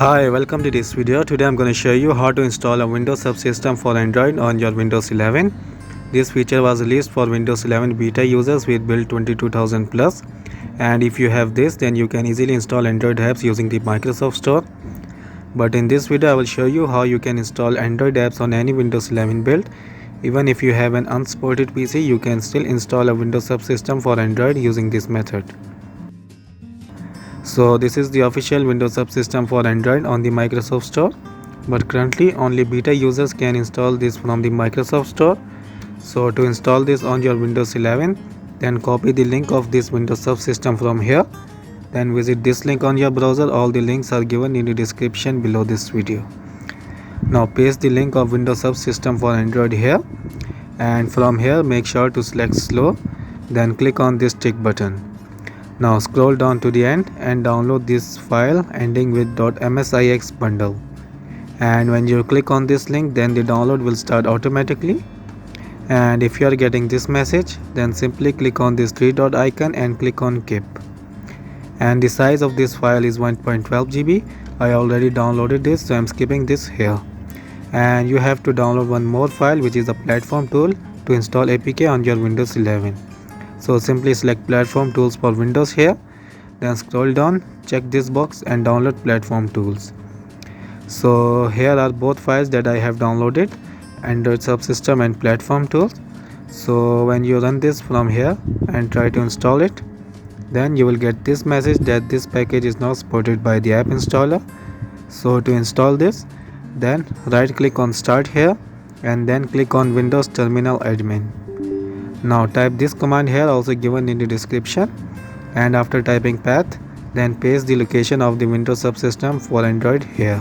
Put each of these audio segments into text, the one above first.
Hi, welcome to this video. Today I'm going to show you how to install a Windows subsystem for Android on your Windows 11. This feature was released for Windows 11 beta users with build 22000 plus, and if you have this then you can easily install Android apps using the Microsoft Store. But in this video I will show you how you can install Android apps on any Windows 11 build. Even if you have an unsupported PC, you can still install a Windows subsystem for Android using this method. So this is the official Windows subsystem for Android on the Microsoft Store, but currently only beta users can install this from the Microsoft Store. So to install this on your Windows 11, then copy the link of this Windows subsystem from here, then visit this link on your browser. All the links are given in the description below this video. Now paste the link of Windows subsystem for Android here, and from here make sure to select slow, then click on this tick button. Now scroll down to the end and download this file ending with .msix bundle, and when you click on this link then the download will start automatically. And if you are getting this message, then simply click on this three dot icon and click on keep. And the size of this file is 1.12 GB. I already downloaded this, so I'm skipping this here. And you have to download one more file, which is a platform tool to install APK on your Windows 11. So simply select platform tools for Windows here, then scroll down, check this box and download platform tools. So here are both files that I have downloaded, Android subsystem and platform tools. So when you run this from here and try to install it, then you will get this message that this package is not supported by the app installer. So to install this, then right click on start here and then click on Windows Terminal Admin. Now type this command here, also given in the description, and after typing path, then paste the location of the Windows subsystem for Android here.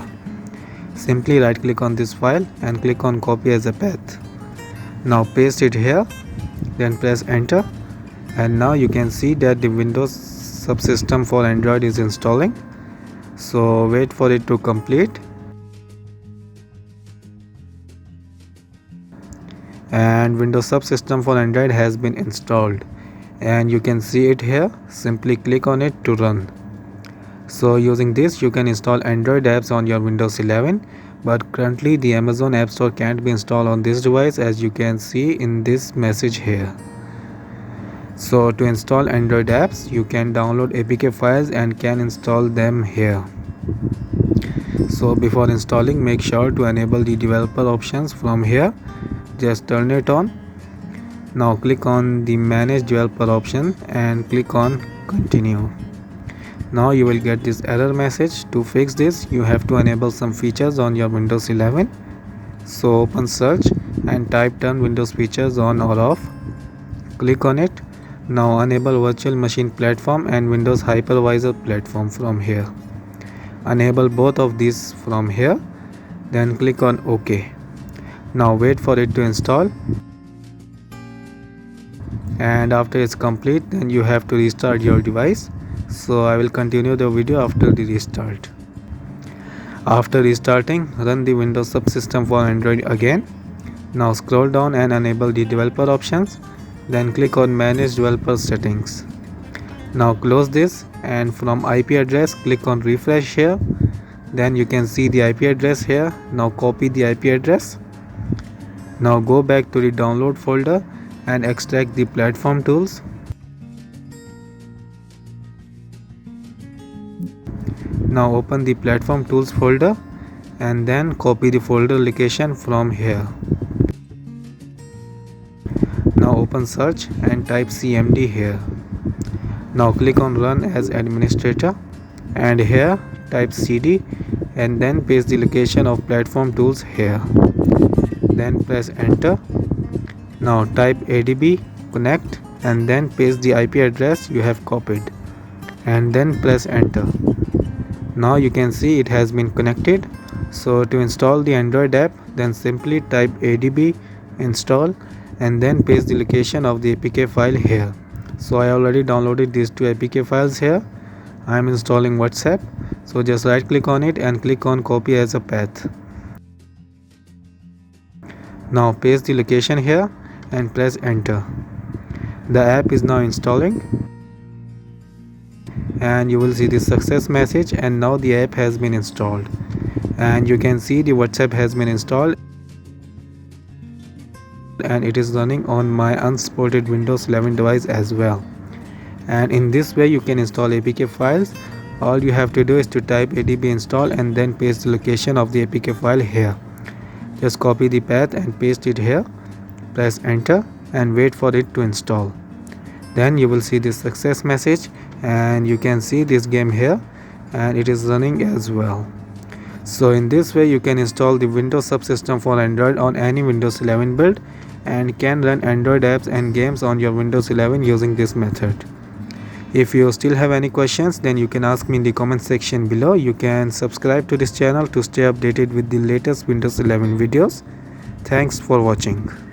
Simply right click on this file and click on copy as a path. Now paste it here, then press enter, and now you can see that the Windows subsystem for Android is installing. So wait for it to complete. And Windows subsystem for Android has been installed, and you can see it here. Simply click on it to run. So using this you can install Android apps on your Windows 11, but currently the Amazon App Store can't be installed on this device, as you can see in this message here. So to install Android apps, you can download APK files and can install them here. So before installing, make sure to enable the developer options from here. Just turn it on. Now click on the manage developer option and click on continue. Now you will get this error message. To fix this, you have to enable some features on your Windows 11. So open search and type turn Windows features on or off. Click on it. Now enable virtual machine platform and Windows hypervisor platform from here. Enable both of these from here, then click on OK. Now wait for it to install, and after it's complete then you have to restart your device. So I will continue the video after the restart. After restarting, run the Windows subsystem for Android again. Now scroll down and enable the developer options, then click on manage developer settings. Now close this, and from IP address click on refresh here. Then you can see the IP address here. Now copy the IP address. Now go back to the download folder and extract the platform tools. Now open the platform tools folder and then copy the folder location from here. Now open search and type cmd here. Now click on run as administrator and here type cd and then paste the location of platform tools here. Then press enter. Now type adb connect and then paste the IP address you have copied and then press enter. Now you can see it has been connected. So to install the Android app, then simply type adb install and then paste the location of the APK file here. So I already downloaded these two APK files here. I am installing WhatsApp, so just right click on it and click on copy as a path. Now paste the location here and press enter. The app is now installing, and you will see the success message, and now the app has been installed, and you can see the WhatsApp has been installed and it is running on my unsupported Windows 11 device as well. And in this way you can install APK files. All you have to do is to type adb install and then paste the location of the APK file here. Just copy the path and paste it here, press enter and wait for it to install. Then you will see this success message and you can see this game here and it is running as well. So in this way you can install the Windows subsystem for Android on any Windows 11 build and can run Android apps and games on your Windows 11 using this method. If you still have any questions, then you can ask me in the comment section below. You can subscribe to this channel to stay updated with the latest Windows 11 videos. Thanks for watching.